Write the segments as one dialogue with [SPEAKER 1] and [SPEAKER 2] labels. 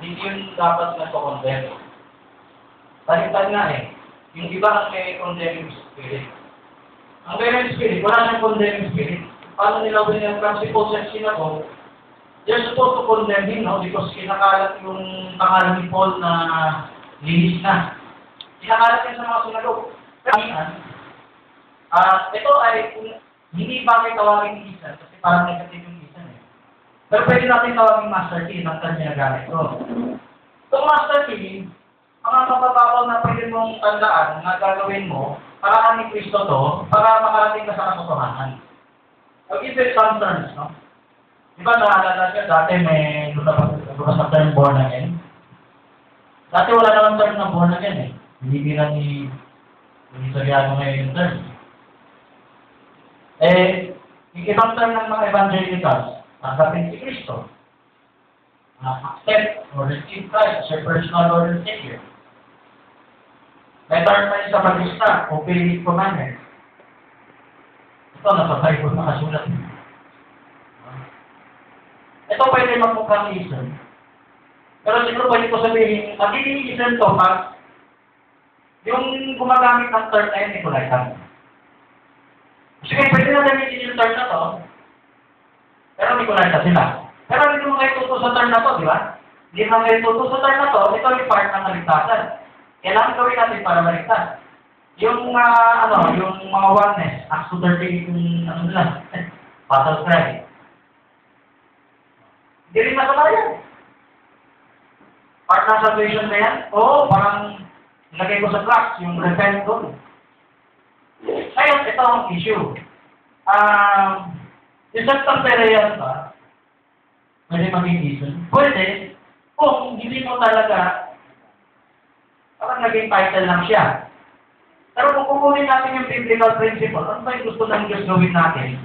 [SPEAKER 1] hindi yun dapat na condemn. Baliktad nga eh. Yung iba ang may condemning spirit. Ang condemning spirit, wala siyang condemning spirit. Paano nila winelcome si Paul sa synagogue? They're supposed to condemn him, no? Because kinakalat yung pangalan ni Paul na linis na. Kinakalat yan sa mga synagogue. Ito ay, hindi bagay tawagin lisan, kasi parang negative yung lisan eh. Pero pwede natin tawagin master key ng kanya ginagamit ko. Itong master key, mga mabababaw na pwede mong tandaan na gagawin mo, para ni Kristo to, para makarating ka sa katotohanan. I'll give you some terms, no? Di ba naalala siya, dati may lunas na term born again? Dati wala naman term na born again eh. Hindi nila ni Soriano ngayon yung term. Yung ibang term ng mga evangelicals, tanggapin si Kristo. Accept or receive Christ as your personal Lord and Savior. May term na sa Batista, obey His commandments. Ito, nasa Bible nakasulat. Ito pwede magmukhang ism. Pero siguro pwede ko sabihin, magiging ism to pag yung gumagamit ng term na yun, Nicolaitan. Sige, pwede na gamitin yung term na to, pero Nicolaitan sila. Pero hindi mo kayo tuto sa term na to, di ba? Hindi mo kayo tuto sa term na to, ito yung part ng kaligtasan. Kailangan gawin natin para maligtas. Yung yung mga oneness, Acts 2:38, yung ano nila, battle cry. Hindi rin masama yan. Part ng salvation na yan? Oo, parang lagay ko sa tracks, yung repent doon. Ngayon, ito ang issue. Yung Septem Perean ba, pwede maging reason? Pwede, kung hindi mo talaga, parang naging title lang siya. Pero kung kukunin natin yung biblical principle, ano ba yung gusto ng Diyos gawin natin?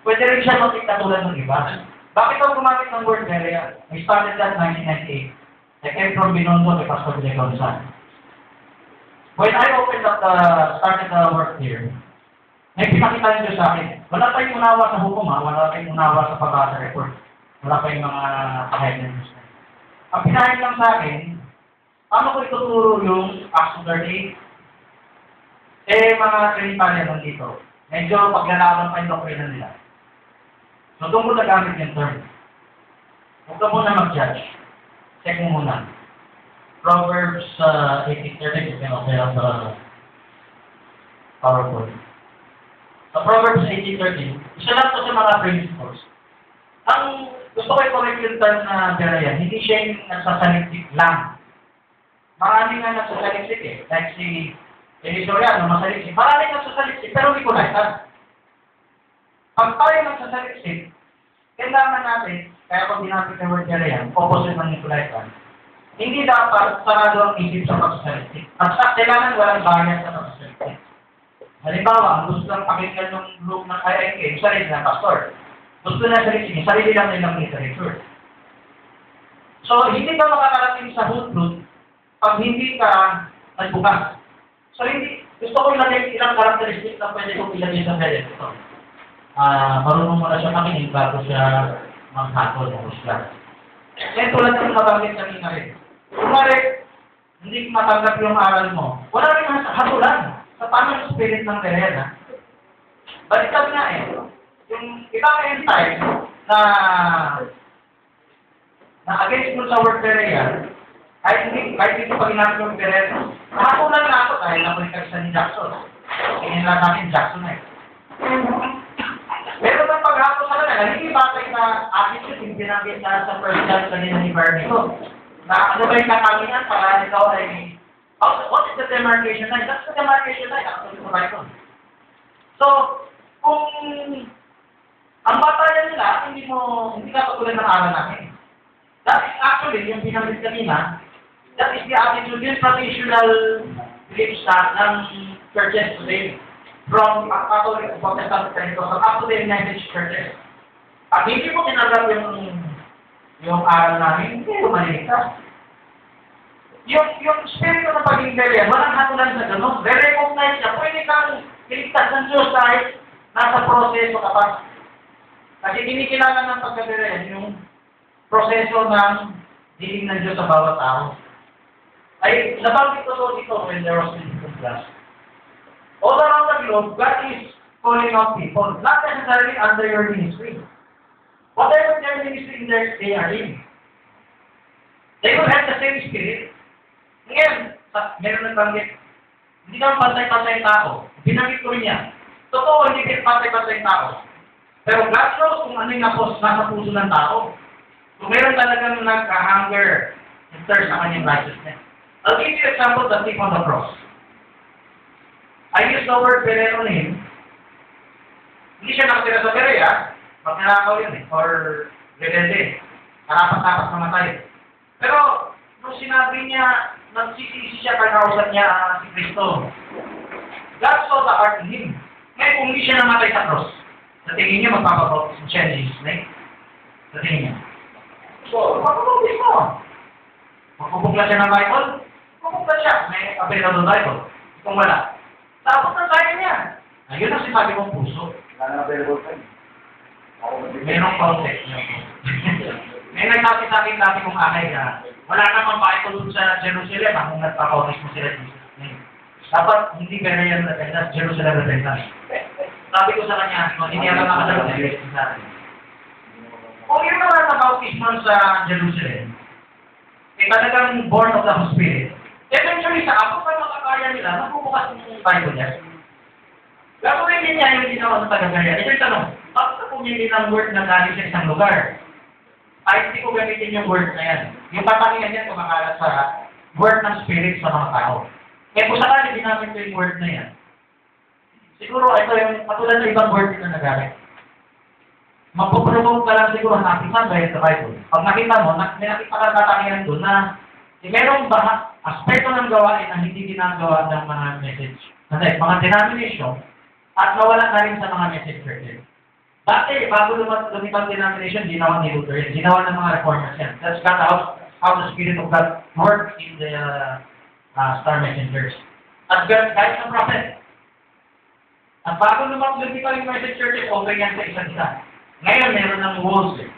[SPEAKER 1] Pwede rin siya maging katulad ng iba. Bakit ako gumamit ng word Perean? I started that 1998. I came from Binondo kay Pastor De Gonzalo. When I started the work here, may pinakita niyo sa akin. Wala tayong unawa sa hukom, wala tayong unawa sa pag-asa report. Wala tayong mga kahit na news. Ang pinahin lang sa akin, paano ko ituturo yung Acts 2:38? Mga Trinitarian nandito. Medyo paglalaban pa yung doktrina nila. So, doon ko nagamit yung term. Huwag ka muna mag-judge. Check mo muna. Proverbs 18:30, you can open up the PowerPoint. Sa Proverbs 18:30, isa lang to sa mga principles. Ang gusto ko i-correct yung term na Berean, hindi siya yung nagsasaliksik lang. Marami nga nagsasaliksik eh. Like si Soriano, masaliksik. Marami nagsasaliksik, pero hindi ko nakita. Pag tayo nagsasaliksik, kailangan natin, kaya kung dinapit ng word Berean, opposite ng Nicolaitan, hindi dapat sarado ang isip sa pagsasaliksik. At kailangan walang bias sa pagsasaliksik. Halimbawa, ang gusto lang pakinggan ng group ng IIK, sarili ng pastor. Gusto na saliksik, sarili lang nilang literature. So, hindi ka makakarating sa whole truth pag hindi ka nagbukas. So, gusto ko ilagay ilang karakteristik na pwede kong ilagay sa Berean. Ito. Marunong mo na siya makinig bago siya maghatol o husga. Kaya tulad ng nabanggit kanina rin. Kunwari, hindi matanggap yung aral mo. Wala rin hatulan sa tamang spirit ng Berean. Baliktad nga eh. Yung ibang entire na against mo sa word Berean, kahit hindi pa ginamit yung Berean, hatulan na ako dahil nakulikag sa ni Jackson. Tingin lang natin Jackson eh. Pero ng paghato sa kanila, hindi batay na attitude yung binanggit na sa personal kanina ni Bernie ko. Na ano ba yung katangian para ikaw ay, what is the demarcation line? That's the demarcation line. Actually, ko right on. So, kung ang batayan nila, hindi ka patuloy ng aral namin. That is actually, yung binanggit kanina, that is the attitude, yung traditional beliefs ng churches today. From Catholic to Protestant Pentecostal up to the United Churches. Pag hindi mo tinanggap yung aral namin, hindi mo maliligtas. Yung spirito ng pagiging Berean, walang hatulan sa ganun. They recognize niya, pwede kang iligtas ng Diyos kahit nasa proseso ka pa. Kasi kinikilala ng pagka-Berean yung proseso ng hiling ng Diyos sa bawat tao. Ay, nabanggit ko dito when there was physical class. All around the globe, God is calling out people, not necessarily under your ministry. Whatever their ministry they are in, they will have the same spirit. Ngayon, meron nagbanggit, hindi naman pantay-pantay tao. Binanggit ko rin yan. Totoo, hindi kayo pantay-pantay tao. Pero God knows kung ano yung nasa puso ng tao. Kung meron talagang nag-hunger and thirst sa kanyang righteousness. I'll give you an example, the thief on the cross. I use the word Berero name. Hindi siya nakatira sa Berea, pag nalakaw yun or rebelde. Karapat-dapat namatay. Pero, nung sinabi niya, nagsisisi siya kakausap niya si Kristo. God saw the heart in him. Ngayon, kung hindi siya namatay sa cross, sa tingin niya, magpapabautis siya in Jesus' name. Sa tingin niya. So, magpapabautis mo. Magpupukla siya ng Bible, magpupukla siya. May available Bible. Kung wala, tapos na tayo niya. Ayun ang sinabi kong puso.
[SPEAKER 2] Wala na available tayo.
[SPEAKER 1] Mayroong context niya. May nagsabi sa akin dati kong akay na wala namang Bible sa Jerusalem kung nagpapautis mo sila Jesus' name. Dapat hindi Berean repentance, Jerusalem repentance. Sabi ko sa kanya, hindi alam nakasal sa akin. Kung yun naman sa bautisman sa Jerusalem, talagang born of the Spirit, eventually sa ako pa makakaya nila, magbubukas yung Bible niya. Gagawin din niya yung ginawa sa taga-Berea. Ito yung tanong, bakit na pumili ng word na galing sa isang lugar? Ay, hindi ko gamitin yung word na yan. Yung patangian niya kumakalat sa word ng Spirit sa mga tao. Kaya kung sakali ginamit ko yung word na yan, siguro ito yung patulad ng ibang word na nagaling. Magpupromote ka lang siguro natin sa Bible. Pag nakita mo, may nakita ka katangian doon na merong aspekto ng gawain na hindi ginagawa ng mga message. Kasi mga denomination at nawala na rin sa mga message churches. Dati, bago lumipang denomination, ginawa ni Luther yan. Ginawa ng mga reformers yan. That's how the Spirit of God worked in the Star Messengers. At God, kahit ng prophet. At bago lumipang yung message churches, open yan sa isa't isa. Ngayon, meron ng walls eh.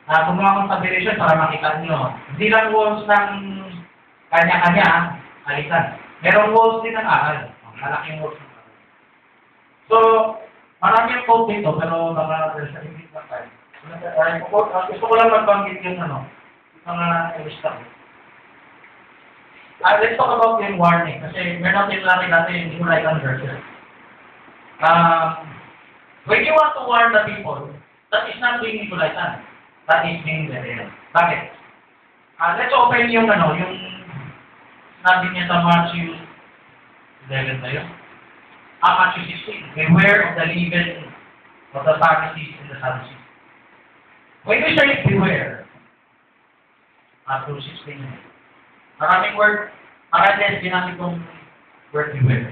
[SPEAKER 1] Gumawa ng combination para makita nyo. Hindi lang walls ng kanya-kanya, alitan. Merong walls din ng aral. Malaking walls ng aral. So, marami ang quote dito, pero baka sa hindi lang tayo. Gusto ko lang magbanggit yung mga ilista ko. Let's talk about yung warning, kasi meron din natin yung July conversion. When you want to warn the people, that is not being Nicolaitans. That is being Berean. Bakit? Let's open yung sabi niya sa Matthew 11 tayo. Matthew 16. Beware of the leaven of the Pharisees and the Sadducees. When we say beware, Matthew 16. Maraming word, maraming ginamit kong word beware.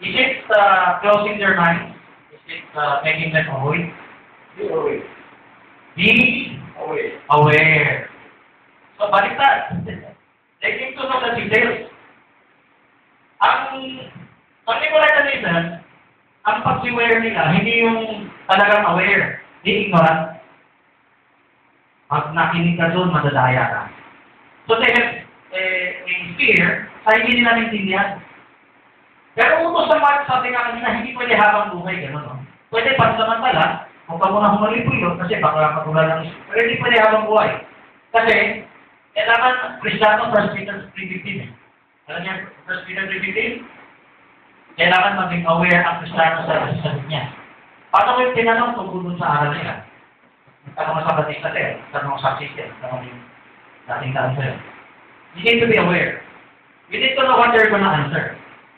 [SPEAKER 1] Is it closing their minds? Is it making them awake?
[SPEAKER 2] Be aware.
[SPEAKER 1] Be aware. So, baliktad. They came to know the details. Ang Nicolaitanism, ang pag-beware nila, hindi yung talagang aware, hindi ignorant. Pag nakinig ka doon, madadaya ka. So, they have a fear sa hindi nila naintindihan. Pero utos sa Mark, sabi nga kanina, hindi pwede habang buhay, gano'n, no? Pwede pansamantala, kung ka muna humalipuyo, kasi baka katulad ng isip. Pero hindi pwede habang buhay. Kasi, kailangan Kristiyano, 1 Peter 3:15. Alam niyo, 1 Peter 3:15? Kailangan maging aware ang Kristiyano sa sasagot niya. Paano ko yung tinanong tungkol dun sa aral nila? Nagtanong sa Batista Ter, nagtanong sa Sister, nagtanong yung dating tanong sa'yo. You need to be aware. You need to know what they're gonna answer.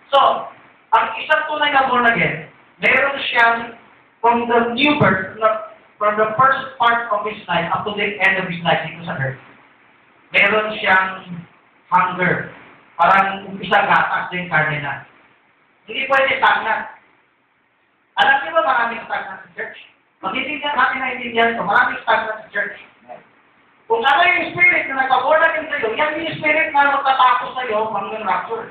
[SPEAKER 1] So, ang isang tunay na born again, meron siyang, from the new birth, from the first part of his life up to the end of his life dito sa earth, meron siyang hunger. Parang umpisa gatas din karne na. Hindi pwede stagnant. Alam niyo ba maraming stagnant sa church? Magtitignan natin na intindihan ito, maraming stagnant sa church. Kung ano yung spirit na nagpa-born again sa'yo, yan yung spirit na magtatapos sa'yo hanggang rapture.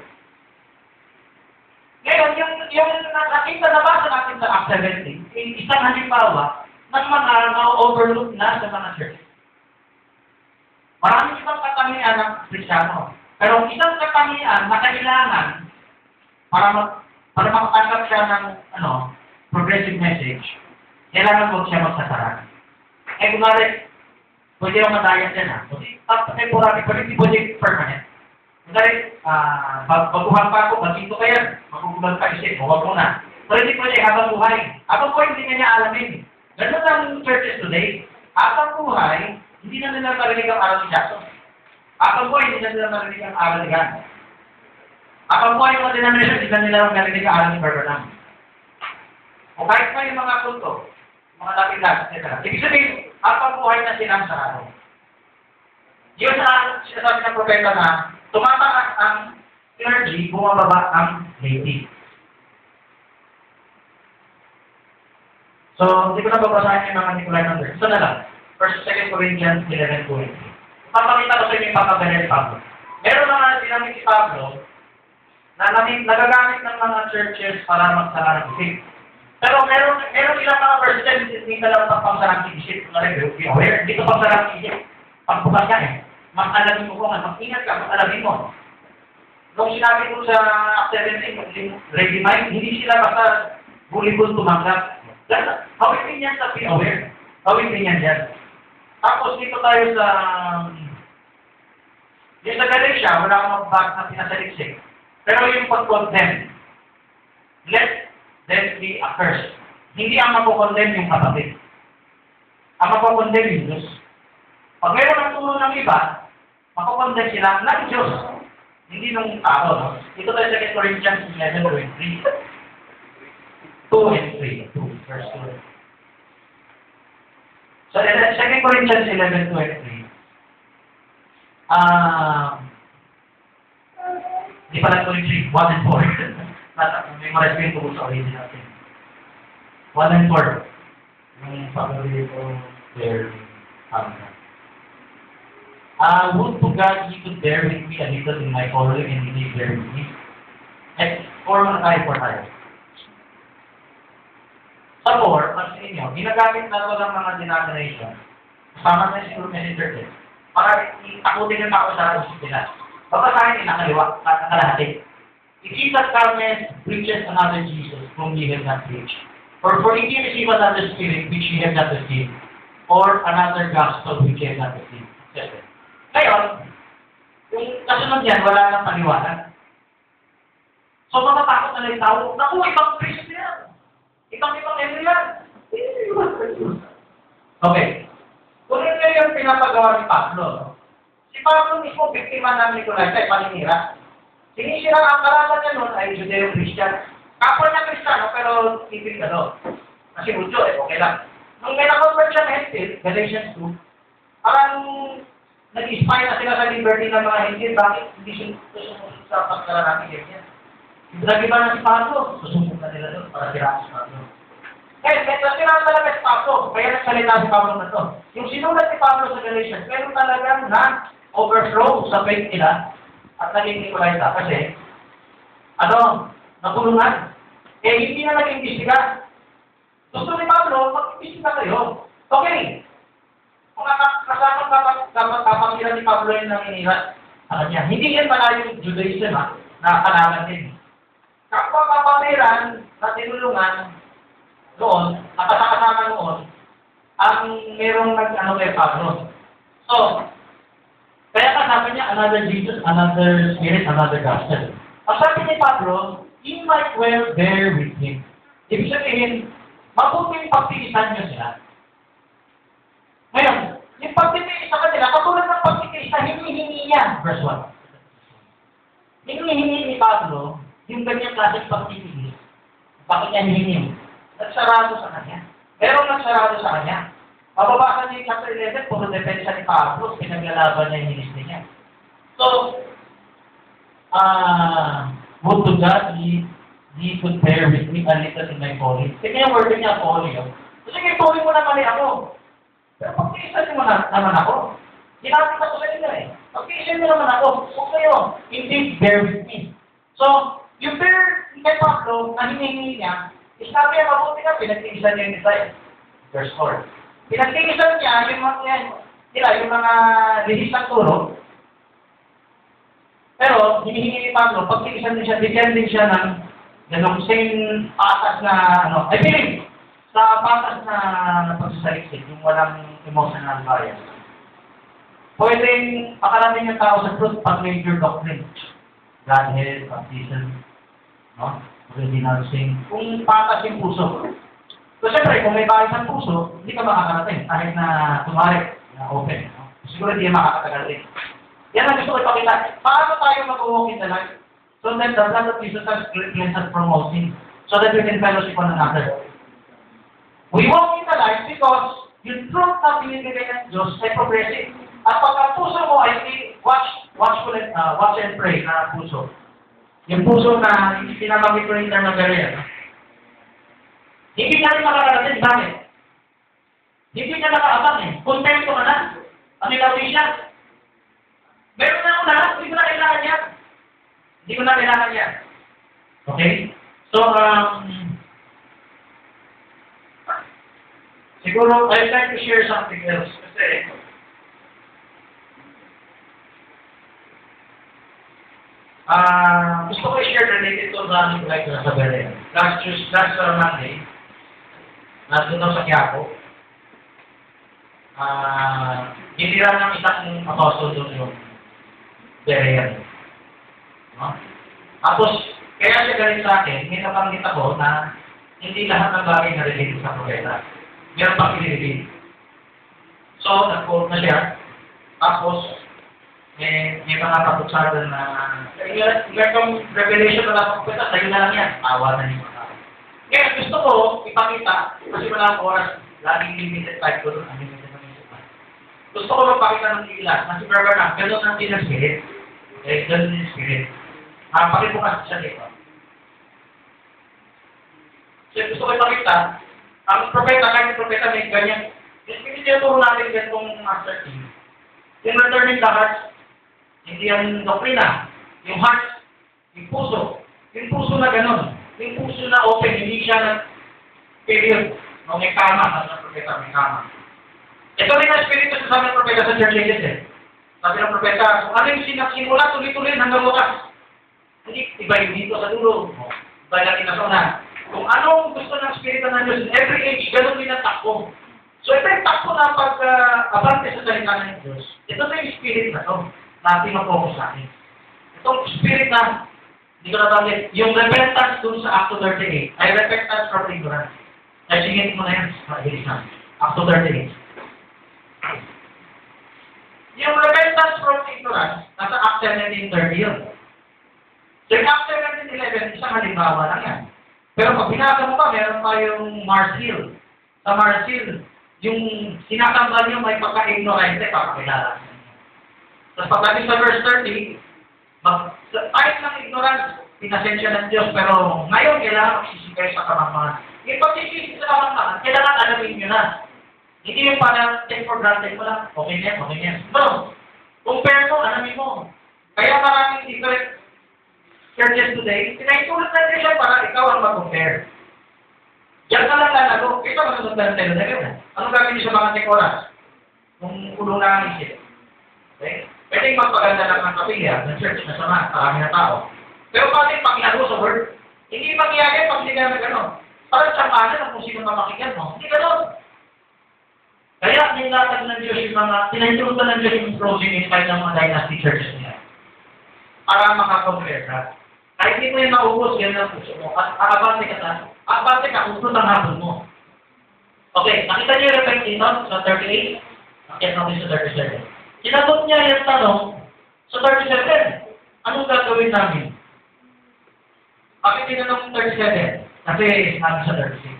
[SPEAKER 1] Ngayon, yung nakita na basa natin sa Acts 17, isang halimbawa ng mga na-overlook na sa mga church. Maraming ibang katangian ng Kristiyano. Pero ang isang katangian na kailangan para makatanggap siya ng progressive message, kailangan huwag siya magsasarap. Kunwari, pwede lang madayat yan temporary, pero hindi pwede permanent. Kunwari, baguhan pa ako, bagsito ka yan, magugulan ka isip, huwag mo na. Pero hindi pwede habang buhay. Habang buhay, hindi niya alamin. Ganun ang churches today. Habang buhay, hindi na nila marinig ang aral ni Jackson. Habang buhay, hindi na nila marinig ang aral ni Gandhi. Habang buhay, mga denomination, hindi na nila marinig ang aral ni Branham. O kahit pa yung mga kulto, mga lapit-lapit, etc. Ibig sabihin, habang buhay na silang sarado. Yun na sinasabi ng propeta na tumataas ang clergy, bumababa ang laity. So, hindi ko na babasahin yung mga Nicolai numbers. Ito na lang. 1 Corinthians 11:20. Papakita ko sa inyo yung papagaling ni Pablo. Meron mga dinamit si Pablo na nagagamit ng mga churches para magsara ng isip. Pero meron ilang mga verses hindi ka lang pagsara ng isip. Be aware. Hindi ka pagsara ng isip. Pagbukas ka mag-alamin mo kung mag-ingat ka, mag-alamin mo. Nung sinabi ko sa 17, ready mind, hindi sila basta bully-bull tumanggap. Hawin din yan sa be aware. Hawin din yan dyan. Tapos dito tayo sa Galatia, wala akong mag-back na pinasaliksik. Pero yung pag-condemn, let them be accursed. Hindi ang mapokondemn yung kapatid. Ang mapokondemn yung Diyos. Pag mayroon ng tulong ng iba, mapokondemn sila ng Diyos. Hindi ng tao. No? Ito tayo sa 2 Corinthians 11:3. 2 and 3. 2, verse 2. So, 2 Corinthians 11:2 and 3. Hindi pala 2 and 3, 1 and 4. May ma-respect ko sa origin natin. 1 and 4. Yung pag-review ko, there, would to God he could bear with me a little in my calling and he may bear with me. At 4 muna tayo, 4 tayo. Sa 4, pansin nyo, ginagamit na ito ng mga denomination, kasama na siguro messenger din, para itakutin yung tao sa isip nila. Babasahin nila kalahati. If Jesus comes, preaches another Jesus whom ye have not preached. For if ye receive another spirit which ye have not received, or another gospel which ye have not received. Ngayon, yung kasunod yan, wala nang paniwanan. So, matatakot na lang yung tao, naku, ibang priest yan. Ibang ano yan. Okay. Kung yun yung pinapagawa ni Pablo, si Pablo mismo, biktima ng Nicolai, ay paninira. Sinisira ang karaman niya nun ay Judeo-Christian. Kapwa niya Kristiyano, pero tipid kasi Budyo, okay lang. Nung may na-convert siya na Hentil, Galatians 2, parang nag-inspire na sila sa liberty ng mga Hentil. Bakit? Hindi susunod sa pagkara natin yan. Nag-iba na si Pablo, susunod na nila doon para siraan si Pablo. Nasiraan talaga si Pablo, kaya nagsalita si Pablo na to. Yung sinulat si Pablo sa Galatians, pero talagang na-overthrow sa faith nila at naging Nicolai kasi, nakulungan. Hindi na nag-imbestiga. Gusto ni Pablo, mag-imbestiga kayo. Okay. Kung kasama kapangilan ni Pablo yung nanginira sa kanya. Hindi yan pala yung Judaism na kalaman din. Kapag kapamiran na tinulungan doon, nakasama noon, ang merong kay Pablo. So, kaya sabi niya, another Jesus, another Spirit, another Gospel. Ang sabi ni Pablo, you might well bear with him. Ibig sabihin, mabuting pagtitiisan niyo sila. Ngayon, yung pagtitiis sa kanila, katulad ng pagtitiis na hinihingi niya, verse 1. Hinihingi ni Pablo, yung ganyang klaseng pagtitiis, bakit niya hinihingi? Nagsarado sa kanya. Pero nagsarado sa kanya. Mababasa niyo yung chapter 11, puro depensa ni Pablo, pinaglalaban niya yung ministry niya. So, would to God he could bear with me a little in my calling. Tingnan yung word niya, calling. Sige, calling mo naman ako. Pero pag-iisan niyo naman ako. Ginamit ako sa inyo Pag-iisan niyo naman ako. Huwag kayo. Indeed, bear with me. So, yung bear kay Pablo, na hinihingi niya, sabi niya, mabuti ka, pinag-iisan niya yung Israel. Verse 4. Pinag-iisan niya, yung mga yan, nila yung mga lihis ng turo. Pero, hinihingi ni Pablo, pag tinisan din siya, bigyan din siya ng ganong same patas na, I believe, sa patas na pagsasaliksik, yung walang emotional bias. Pwedeng pakalamin yung tao sa truth pag major doctrine. Godhead, baptism, no? Original sin. Kung patas yung puso. So, siyempre, kung may bias ang puso, hindi ka makakarating kahit na tumarik, na open. No? Siguro hindi makakatagal din. Yan ang gusto ko ipakita. Paano tayo mag-walk in the light? So that the blood of Jesus has cleansed us from all sin. So that we can fellowship one another. We walk in the light because yung truth na binibigay ng Diyos ay progressive. At pagka puso mo ay watch and pray na puso. Yung puso na pinamamit ko rin na Berea. Hindi na rin makakarating. Bakit? Hindi ka nakaabang eh. Kontento ka na. Ang ilawi siya. Meron na ako lahat. Hindi ko na kailangan yan. Hindi ko na kailangan yan. Okay? So, siguro, I'd like to share something else. Kasi, gusto ko i-share related to sa aming life na sa Berea. Last Monday, nandun daw sa Quiapo, hinira ng isang apostol doon yung Berea. No? Tapos, kaya siya galing sa akin, may napanggit ako na hindi lahat ng bagay na related sa propeta. Meron pang i-reveal. So, nag-quote na siya. Tapos, may mga kaputsagan na yung revelation na lang propeta, tayo na lang yan. Tawa na yung mga. Kaya gusto ko ipakita, kasi wala akong oras, laging limited time ko doon. Gusto ko magpakita ng ilan, na si Berber na, gano'n ang din ng spirit. Eh, gano'n din yung spirit. Pakibukas siya dito. So, gusto ko ipakita, ang propeta, kahit yung propeta may ganyan, hindi tinuturo natin ganitong master team. Yung returning the heart, hindi yung doktrina, yung heart, yung puso na gano'n, yung puso na open, hindi siya na period, no, may kama, ang propeta, may kama. Ito rin ang spirito sa sabi ng propeta sa church ages eh. Sabi ng propeta, kung ano yung sinaksimula, tuloy-tuloy hanggang wakas. Hindi, iba yung dito sa dulo. Iba natin na sana. Kung anong gusto ng spirito ng Diyos, in every age, ganun din ang takbo. So ito yung takbo na pag-abante sa salita ng Diyos. Ito na yung spirit na to, na ating mag-focus sa akin. Itong spirit na, hindi ko nabanggit, yung repentance dun sa Acto 38, ay repentance from ignorance. Ay, singin mo na yan, mahilis na. Acto 38. Yung repentance from ignorance, nasa Acts 17:30 yun. So yung Acts 17:11, isang halimbawa lang yan. Pero pag binasa mo pa, meron tayong Marsil. Sa Marsil, yung sinasambal nyo may pagka-ignorante, papakilala. Tapos pagdating sa verse 30, kahit ng ignorance, pinasensya ng Diyos, pero ngayon kailangan magsisigay sa kamangmangan. Yung pagsisisi sa kamangmangan, kailangan alamin nyo na. Hindi yung parang take for granted mo lang, okay yan. No. Compare mo, alamin mo. Kaya maraming different churches today, pinaitulad natin siya para ikaw ang mag-compare. Diyan ka lang lalago. Ito masunod na tayo na gano'n. Anong gagawin niyo sa mga tekoras? Kung kulong na ang isip. Okay? Pwede magpaganda lang ng kapilya, ng church na sama, marami na tao. Pero pwede paglaro sa word. Hindi mangyayari pag hindi ka na gano'n. Parang samahan na kung sino mamakinggan mo. Hindi gano'n. Kaya nilatag ng Diyos yung mga, tinahintulutan ng Diyos yung closing inside ng mga dynasty churches niya. Para makakompare ka. Kahit hindi mo yung maubos, yan ang puso mo. At abante ka, utot ang hapon mo. Okay, nakita niyo yung repent dito sa 38? Nakita natin sa 37. Sinagot niya yung tanong sa 37. Anong gagawin namin? Bakit tinanong 37? Kasi sinabi sa 36.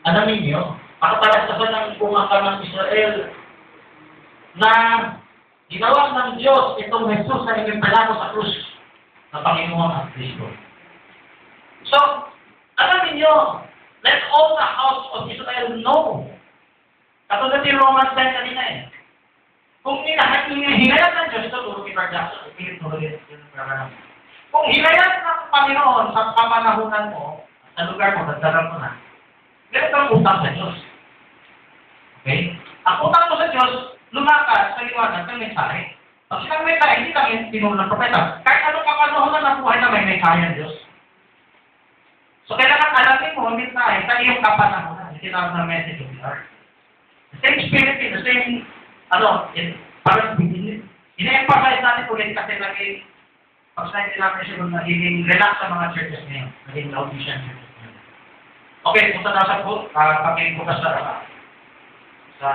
[SPEAKER 1] Alamin niyo, makatalastasan ng bumakal ng Israel na ginawa ng Diyos itong Jesus na inimpalado sa krus na Panginoon at Kristo. So, alamin niyo, let all the house of Israel know. Katulad yung Romans 10 kanina eh. Kung hinayat ng Diyos, ito turo kay Jackson, kung hinayat ng Panginoon sa pamanahunan mo, sa lugar mo, nagdaran mo na, meron kang utang sa Diyos. Ang utang mo sa Diyos, lumakad sa liwanag ng mensahe. Pag silang mensahe, hindi lang yung pinuno ng propeta. Kahit anong kapanohan ng buhay na may mensahe ng Diyos. So, kailangan alamin mo, hindi tayo, sa iyong kapanahonan. Yung tinawag na message of the heart. The same spirit, the same, parang ina-emphasize natin ulit kasi naging, pag sinabi natin siya kung naging relax sa mga churches ngayon, naging Laodicean churches ngayon. Okay, kung sa nasa po, pakibukas sa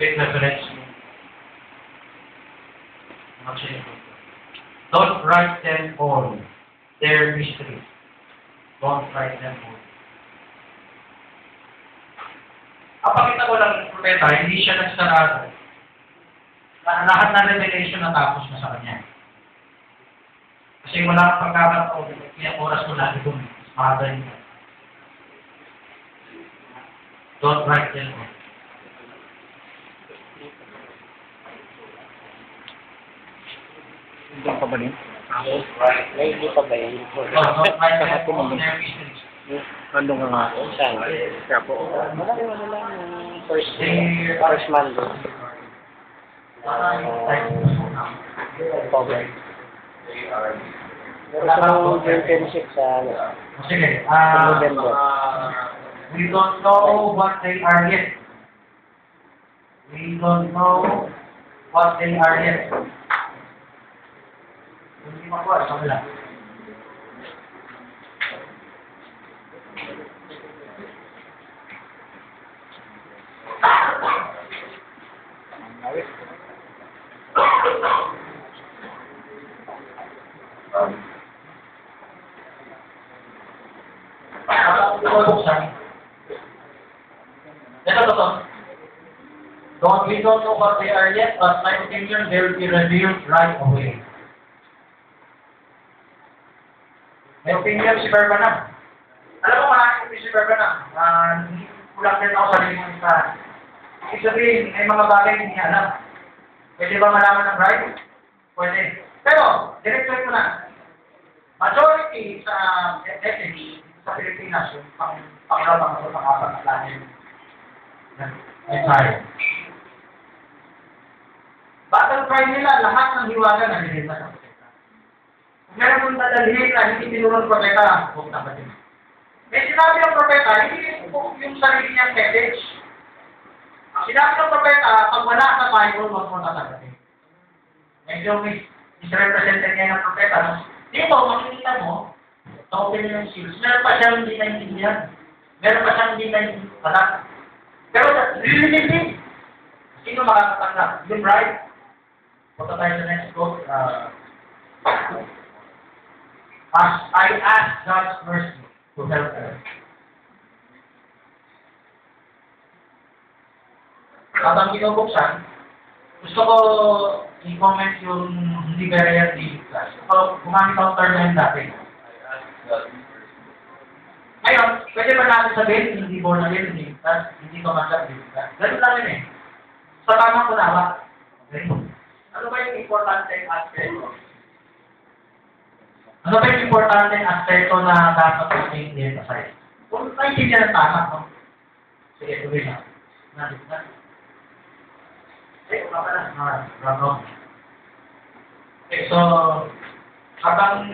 [SPEAKER 1] quick reference. Don't write them all. They're mysteries. Don't write them all. Ang pakita ko lang ng propeta, hindi siya nagsarado. Lahat na revelation natapos na sa kanya. Kasi wala kang pagkakataon, kaya oras mo lagi doon. Mahaba yun. Don't write them all.
[SPEAKER 3] Hindi pa ba yun?
[SPEAKER 1] Right.
[SPEAKER 3] Hindi pa ba yun?
[SPEAKER 1] Don't write them all. They're mysteries.
[SPEAKER 3] Ano nga? Saan? Kaya po. Wala lang yung first month. Cover. Wala kang internship sa
[SPEAKER 1] Sige.
[SPEAKER 3] November.
[SPEAKER 1] We don't know what they are yet. We don't know what they are yet. Hindi makuha sa kanila. We don't know what they are yet, but my opinion, they will be revealed right away. My opinion, si Barbana. Alam mo, maraming ko si Barbana. Hindi kulang din ako sa rin isa. Ibig sabihin, may mga bagay hindi niya alam. Pwede ba malaman ng right? Pwede. Pero, director ko na. Majority sa message sa Pilipinas, yung pangilabang sa pang-apat na lahin. Mensahe. Battle cry nila, lahat ng hiwaga na nilita sa propeta. Kung meron kong dadalhin na hindi tinulong propeta, huwag na ba din? May sinabi ng propeta, hindi yung sarili niyang message. Ang sinabi ng propeta, pag wala sa Bible, huwag mo nasasabihin. Medyo misrepresented niya ng propeta. Dito, makikita mo, sa open yung seals, meron pa siyang hindi naintindihan. Meron pa siyang hindi naintindihan. Pero limited. Sino makakatanggap? Yung right? Punta tayo sa next quote. As I ask God's mercy to help her. Habang binubuksan, gusto ko i-comment yung hindi Berean class. So, gumamit akong term na yun dati. Ngayon, pwede ba natin sabihin, hindi born again, hindi tumanggap din. Ganun lang yun eh. Sa tamang kunawa. Okay? Ano ba yung importante aspecto? Ano ba yung importante aspecto na dapat natin i-emphasize? Kung naintindihan ng tama, no? Sige, tuloy na. Nalit na. Okay, wala na. Wrong. Okay, so, habang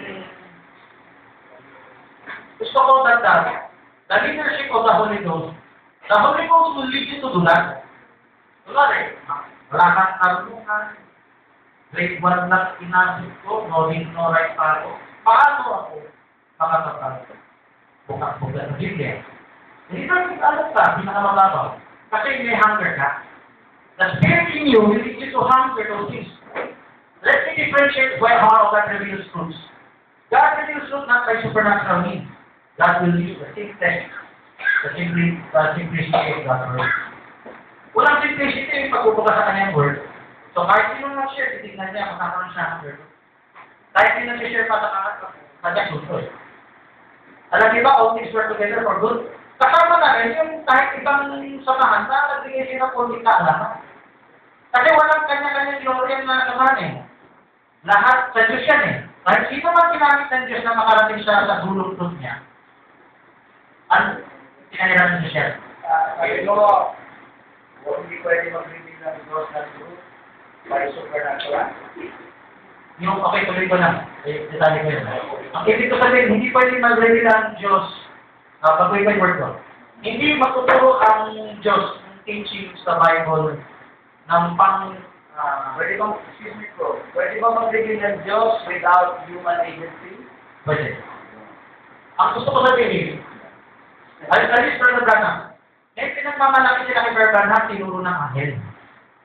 [SPEAKER 1] gusto ko dagdag, the leadership of the Holy Ghost will lead you to do that. Tulad wala kang karunungan, grade 1 lang inasip ko, no read, no write pa ako. Paano ako makakapag bukas-bukas ng Biblia? Hindi natin alam ka, pinakamababaw. Kasi may hunger ka. The Spirit in you will lead you to hunger those things. Let me differentiate how God reveals truths. God reveals truth not by supernatural means. God will use the simplest, the simplicity of God's word. Walang simplicity yung pagbubukas sa kanyang word. So kahit sino mag-share, titignan niya, makakaroon siya ng word. Kahit sino nag-share pa sa kanyang susunod. Alam niyo ba, all things work together for good? Kasama na rin yung kahit ibang samahan na nagbigay siya ng konting kaalaman. Kasi walang kanya-kanyang glory na samahan eh. Lahat sa Diyos yan eh. Kahit sino man ginamit ng Diyos na makarating siya sa dulong truth niya, ano? Pinahirapan niya siya.
[SPEAKER 2] O hindi pwede mag-reveal ng Diyos ng truth by supernatural.
[SPEAKER 1] Yung, okay, tuloy ko na. Detalye ko yun. Ang ibig ko sabihin, hindi pwede mag-reveal ang Diyos. Pag-wait ko yung word ko. Hindi matuturo ang Diyos ng teaching sa Bible ng pang...
[SPEAKER 2] Excuse me bro, pwede ba mag-reveal ng Diyos without human agency?
[SPEAKER 1] Pwede. Ang gusto ko sabihin, alis Brother Branham. Eh, pinagmamalaki sila kay Brother Branham, tinuro ng anghel.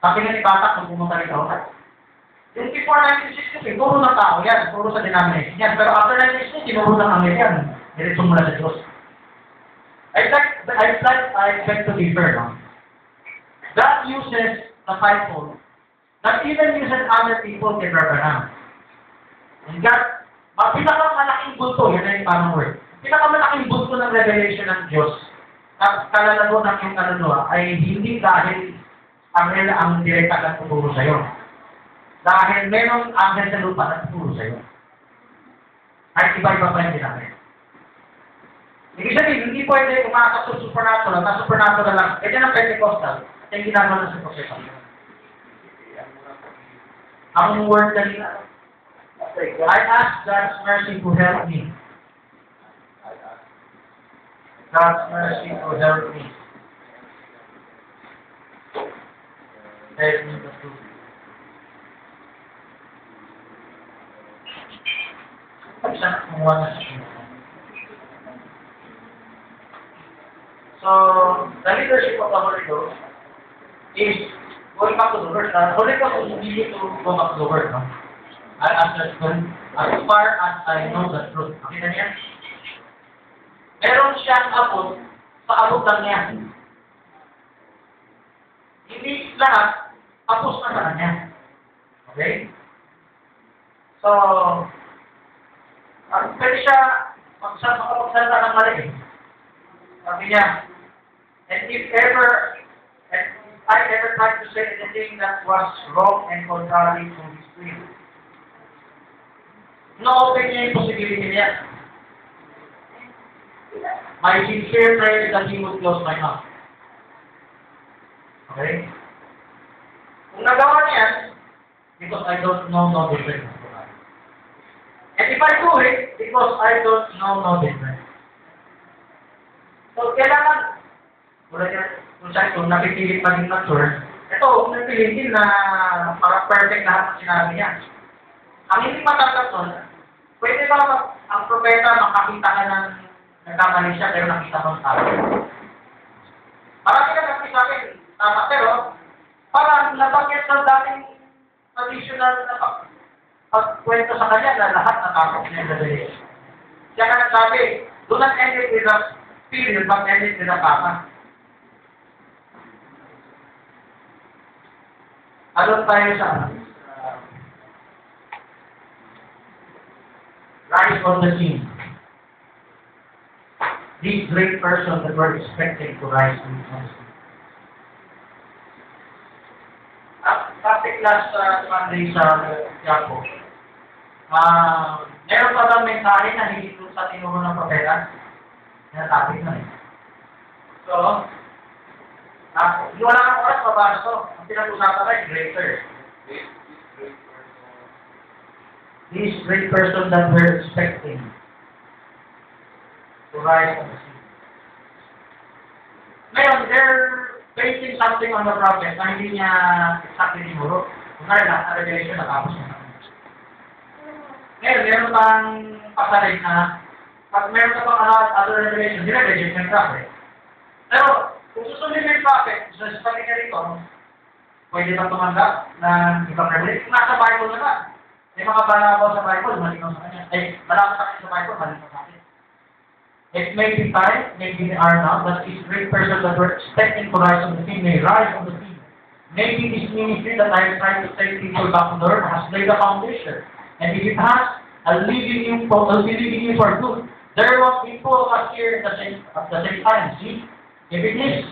[SPEAKER 1] Sabi nga ni Batak nung pumunta rito. Yung before 1960, turo ng tao yan, turo sa denomination yan. Pero after 1960, tinuro ng anghel yan. Diretsong mula sa Diyos. I expect to differ, no? God uses the fivefold. God even uses other people kay Brother Branham. And God, pinakamalaking bulto, yun na yung tamang word. Pinakamalaking bulto ng revelation ng Diyos at kalalago ng iyong kaluluwa ay hindi dahil anghel ang direkta na tuturo sa'yo. Dahil merong anghel sa lupa na tuturo sa'yo. Ay iba-iba pa yung ginamit. Ibig sabihin, hindi pwede umasa sa supernatural, na supernatural lang. Ito ng Pentecostal, at yung ginagawa na sa propeta. Ang word kanina, I ask God's mercy to help me. God's mercy to help me. Help me to do. Isang kumuha na siya. So, the leadership of the Holy Ghost is going back to the Word. Holy Ghost is easy to go back to the Word, no? As far as I know the truth. Makita niya? Meron siyang abot, sa abot lang niya. Hindi lahat, tapos na sa kanya. Okay? So, pwede siya makapagsalita ng mali. Sabi niya, and if I ever tried to say anything that was wrong and contrary to His will, no-open niya yung possibility niya. My sincere prayer is that He would close my mouth. Okay? Kung nagawa niya, because I don't know no difference. And if I do it, because I don't know no difference. So, kailangan, kung napipilit pa rin mature, ito, huwag napilitin na para perfect lahat ng sinabi niya. Ang hindi matatas nun, pwede ba ang propeta makakita ka ng nagkamali siya pero nakita mo sa akin? Marami na kasi sa akin, tama, pero parang nabanggit ng dating traditional na pagkwento sa kanya na lahat natapos niya sa dali. Siya ka nagsabi, do not end it with a period, but end it with a papa. Alon tayo sa rise on the scene. This great person that we're expecting to rise on the scene. Topic last Monday sa Yapo. Meron pa bang mensahe na hindi doon sa tinuro ng propeta? Yan topic na eh. So, hindi wala kang oras mabasa to. Ang pinag-usapan ay greater. This great person that we're expecting to rise on the scene. Ngayon, they're basing something on the prophet na hindi niya exactly tinuro. Kung na revelation natapos na. Ngayon, meron pang pasalig na pag meron ka pang other revelation, nire-reject ng prophet. Pero, kung susundin ng prophet, sa sabi niya rito, pwede ba tumanggap ng ibang revelation? Nasa Bible naman. May mga balabaw sa Bible, malinaw sa kanya. Malinaw sa kanya sa Bible, malinaw sa akin. It may be time, maybe they are not, but this great person that we're expecting to rise on the scene may rise on the scene. Maybe this ministry that I'm trying to take people back to the earth has laid a foundation. And if it has, I'll be leaving you for good. There will be people of us here at the same time. See? If it is,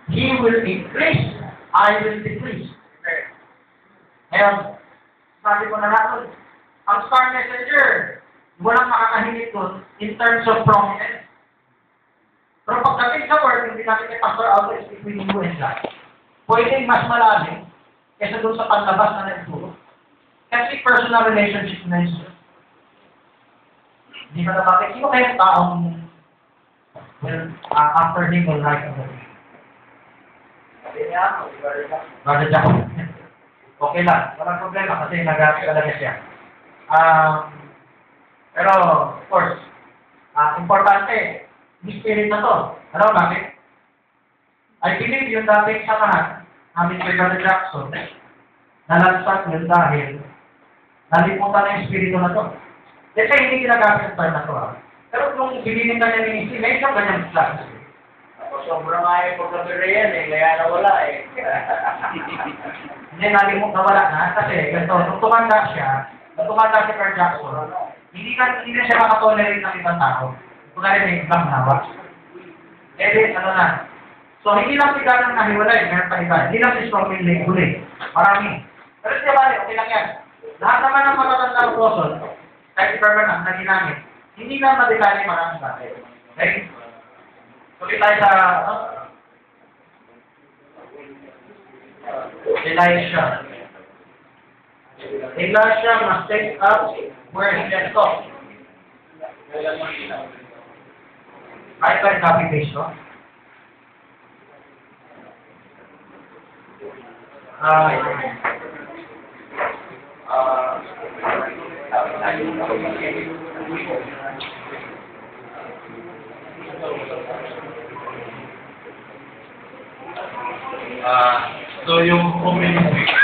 [SPEAKER 1] He will increase, I will decrease. Ngayon, sabi ko na natin, ang star messenger, walang makakahilit doon in terms of prominence. Pero pagdating sa word, hindi natin kay Pastor Aldo is between you and God. pwedeng mas malalim kaysa doon sa panlabas na nagturo. Kasi personal relationship na yun. Hindi ba natin, sino kaya yung taong after him will like other people?
[SPEAKER 2] Sabi niya,
[SPEAKER 1] Brother Jack. Okay lang, walang problema kasi nag-aarap talaga siya. Pero, of course, importante, yung spirit na to. Ano, bakit? I believe yung dating samahan, namin kay Brother Jackson, nalansat yun dahil nalimutan na yung espiritu na to. Kasi hindi ginagamit yung term na to. Pero kung bilinin na niya ni may isang ganyang klase.
[SPEAKER 2] Ako sobrang ayaw pagkabira yan eh, kaya nawala eh.
[SPEAKER 1] Hindi nalimutan, nawala na. Kasi ganito, nung tumanda si Brother Jackson, hindi na siya makatolerate ng ibang tao. Kung may ibang nawa. Eh, ano na. So, hindi lang si Ganang nahiwalay, meron pa iba. Hindi lang si Strongman huli. Marami. Pero siya bali, okay lang yan. Lahat naman ng matatandang apostle, kahit si Berman na ginamit, hindi na madetali maraming bagay. Okay? Tuloy tayo sa, Elisha. Elisha must take up where he left off. Kahit ba yung copy-paste, no?
[SPEAKER 4] So yung community